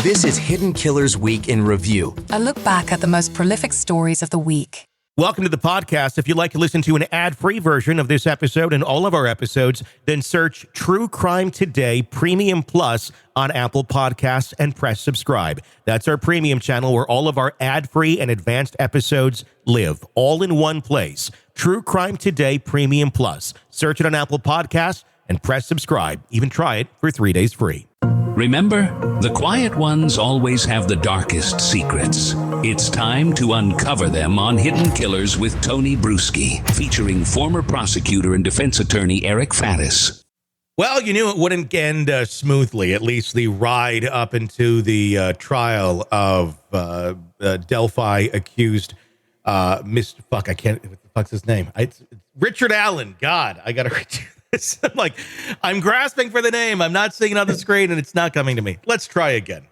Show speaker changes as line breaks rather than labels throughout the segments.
This is Hidden Killers Week in Review.
A look back at the most prolific stories of the week.
Welcome to the podcast. If you'd like to listen to an ad-free version of this episode and all of our episodes, then search True Crime Today Premium Plus on Apple Podcasts and press subscribe. That's our premium channel where all of our ad-free and advanced episodes live, all in one place. True Crime Today Premium Plus. Search it on Apple Podcasts and press subscribe. Even try it for 3 days free.
Remember, the quiet ones always have the darkest secrets. It's time to uncover them on Hidden Killers with Tony Brueski, featuring former prosecutor and defense attorney Eric Faddis.
Well, you knew it wouldn't end smoothly, at least the ride up into the trial of Delphi accused Mr. Fuck, I can't, what the fuck's his name? It's Richard Allen. God, I gotta read this. I'm grasping for the name. I'm not seeing it on the screen and it's not coming to me. Let's try again.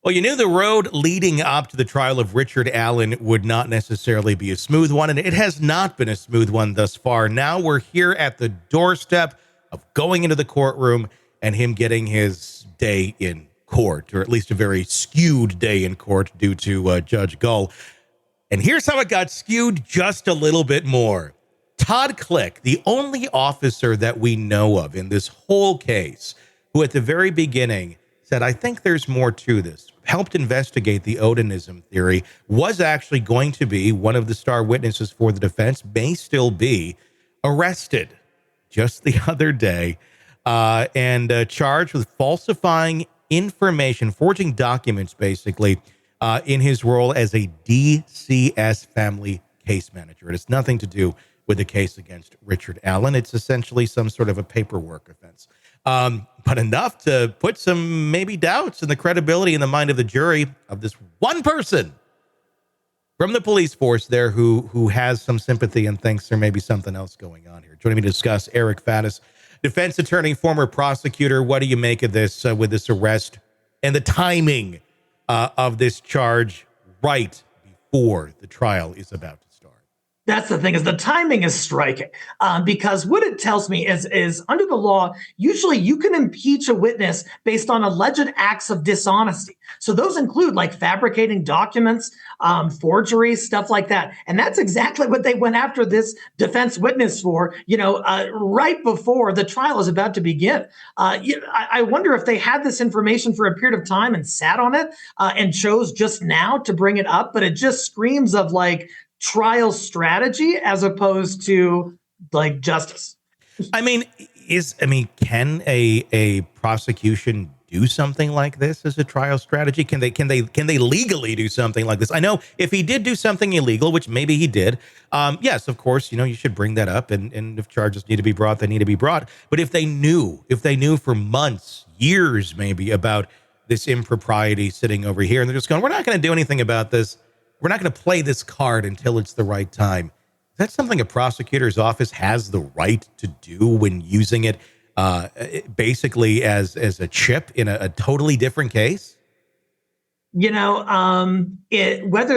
Well, you knew the road leading up to the trial of Richard Allen would not necessarily be a smooth one, and it has not been a smooth one thus far. Now we're here at the doorstep of going into the courtroom and him getting his day in court, or at least a very skewed day in court due to Judge Gull. And here's how it got skewed just a little bit more. Todd Click, the only officer that we know of in this whole case, who at the very beginning said, I think there's more to this, helped investigate the Odinism theory, was actually going to be one of the star witnesses for the defense, may still be, arrested just the other day and charged with falsifying information, forging documents, basically, in his role as a DCS family case manager. It has nothing to do with the case against Richard Allen. It's essentially some sort of a paperwork offense. But enough to put some maybe doubts in the credibility in the mind of the jury of this one person from the police force there who has some sympathy and thinks there may be something else going on here. Joining me to discuss, Eric Faddis, defense attorney, former prosecutor. What do you make of this with this arrest and the timing of this charge right before the trial is about to start?
That's the thing, is the timing is striking, because what it tells me is under the law, usually you can impeach a witness based on alleged acts of dishonesty. So those include like fabricating documents, forgery, stuff like that. And that's exactly what they went after this defense witness for, right before the trial is about to begin. I wonder if they had this information for a period of time and sat on it and chose just now to bring it up, but it just screams of like trial strategy as opposed to like justice.
Can a prosecution do something like this as a trial strategy? Can they legally do something like this? I know if he did do something illegal, which maybe he did, yes, of course, you should bring that up, and if charges need to be brought, they need to be brought. But if they knew for months, years maybe, about this impropriety sitting over here, and they're just going, we're not going to do anything about this. We're not going to play this card until it's the right time. Is that something a prosecutor's office has the right to do when using it basically as a chip in a totally different case?
Whether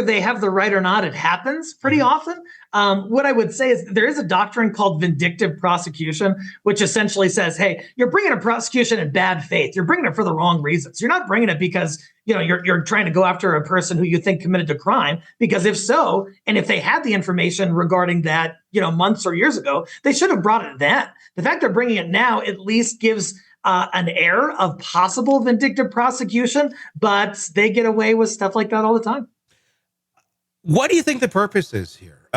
they have the right or not, it happens pretty often. What I would say is there is a doctrine called vindictive prosecution, which essentially says, hey, you're bringing a prosecution in bad faith. You're bringing it for the wrong reasons. You're not bringing it because, you're trying to go after a person who you think committed a crime, because if so, and if they had the information regarding that, months or years ago, they should have brought it then. The fact they're bringing it now at least gives an air of possible vindictive prosecution, but they get away with stuff like that all the time.
What do you think the purpose is here?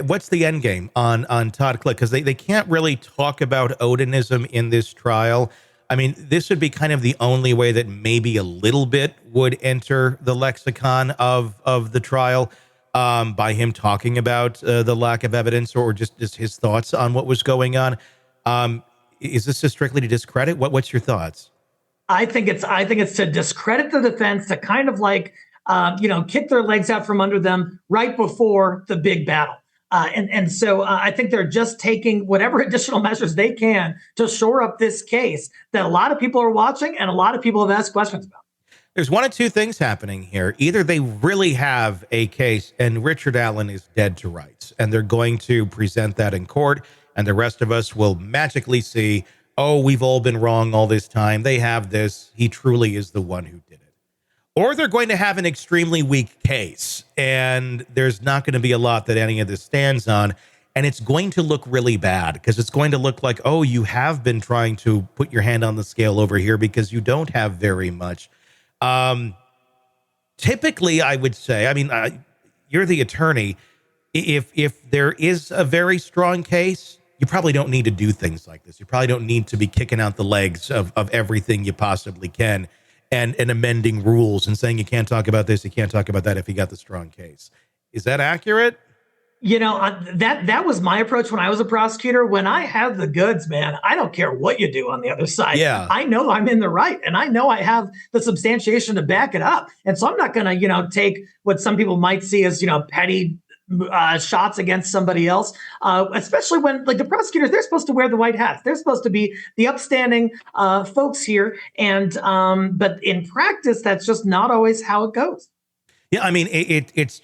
What's the end game on Todd Click? Because they can't really talk about Odinism in this trial. I mean, this would be kind of the only way that maybe a little bit would enter the lexicon of the trial, by him talking about the lack of evidence or just his thoughts on what was going on. Is this just strictly to discredit? What's your thoughts?
I think it's to discredit the defense, to kind of like, kick their legs out from under them right before the big battle. So I think they're just taking whatever additional measures they can to shore up this case that a lot of people are watching and a lot of people have asked questions about.
There's one of two things happening here. Either they really have a case and Richard Allen is dead to rights, and they're going to present that in court, and the rest of us will magically see, oh, we've all been wrong all this time. They have this. He truly is the one who did it. Or they're going to have an extremely weak case, and there's not going to be a lot that any of this stands on. And it's going to look really bad because it's going to look like, oh, you have been trying to put your hand on the scale over here because you don't have very much. Typically, I would say, I mean, you're the attorney. If there is a very strong case, you probably don't need to do things like this. You probably don't need to be kicking out the legs of everything you possibly can and amending rules and saying you can't talk about this, you can't talk about that if you got the strong case. Is that accurate?
That was my approach when I was a prosecutor. When I have the goods, man, I don't care what you do on the other side.
Yeah.
I know I'm in the right, and I know I have the substantiation to back it up. And so I'm not going to, take what some people might see as, petty shots against somebody else, especially when, like, the prosecutors, they're supposed to wear the white hats. They're supposed to be the upstanding folks here. And but in practice, that's just not always how it goes.
Yeah, I mean, it's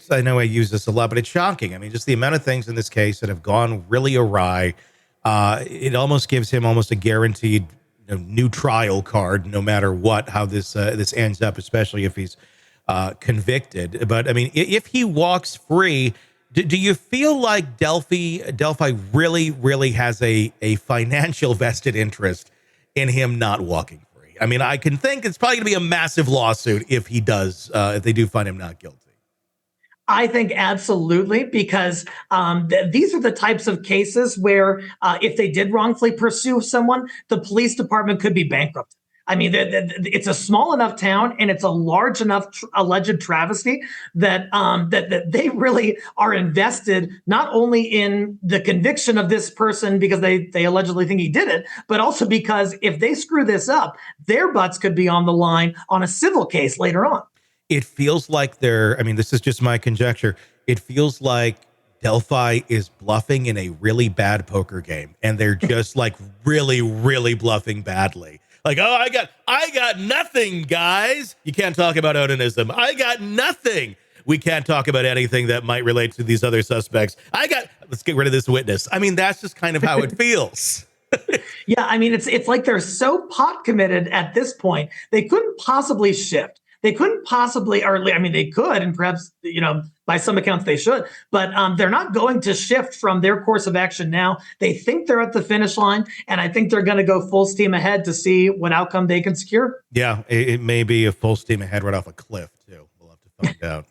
I know I use this a lot, but it's shocking. I mean, just the amount of things in this case that have gone really awry. It almost gives him almost a guaranteed new trial card, no matter what, how this ends up, especially if he's convicted. But I mean, if he walks free, do you feel like Delphi really, really has a financial vested interest in him not walking free? I mean, I can think it's probably going to be a massive lawsuit if he does, if they do find him not guilty.
I think absolutely, because these are the types of cases where if they did wrongfully pursue someone, the police department could be bankrupt. I mean, it's a small enough town and it's a large enough alleged travesty that that they really are invested not only in the conviction of this person because they allegedly think he did it, but also because if they screw this up, their butts could be on the line on a civil case later on.
It feels like this is just my conjecture. It feels like Delphi is bluffing in a really bad poker game, and they're just like really, really bluffing badly. Like, oh, I got nothing, guys. You can't talk about Odinism. I got nothing. We can't talk about anything that might relate to these other suspects. Let's get rid of this witness. I mean, that's just kind of how it feels.
Yeah, I mean, it's like they're so pot committed at this point, they couldn't possibly shift. They couldn't possibly, they could, and perhaps, by some accounts they should, but they're not going to shift from their course of action now. They think they're at the finish line, and I think they're going to go full steam ahead to see what outcome they can secure.
Yeah, it may be a full steam ahead right off a cliff, too. We'll have to find out.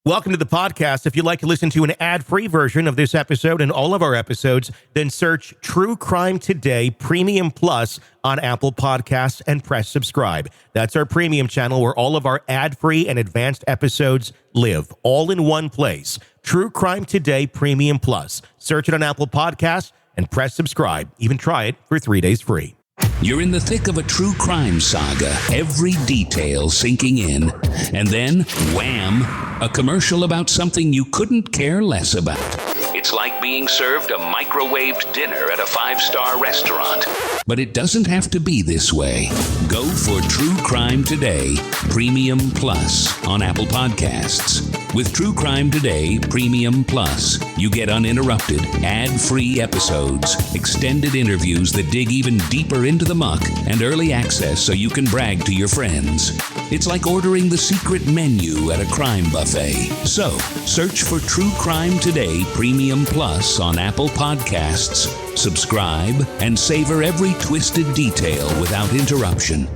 Welcome to the podcast. If you'd like to listen to an ad-free version of this episode and all of our episodes, then search True Crime Today Premium Plus on Apple Podcasts and press subscribe. That's our premium channel where all of our ad-free and advanced episodes live, all in one place. True Crime Today Premium Plus. Search it on Apple Podcasts and press subscribe. Even try it for 3 days free.
You're in the thick of a true crime saga, every detail sinking in, and then, wham, a commercial about something you couldn't care less about. It's like being served a microwaved dinner at a 5-star restaurant. But it doesn't have to be this way. Go for True Crime Today Premium Plus on Apple Podcasts. With True Crime Today Premium Plus, you get uninterrupted, ad-free episodes, extended interviews that dig even deeper into the muck, and early access so you can brag to your friends. It's like ordering the secret menu at a crime buffet. So, search for True Crime Today Premium Plus on Apple Podcasts, subscribe, and savor every twisted detail without interruption.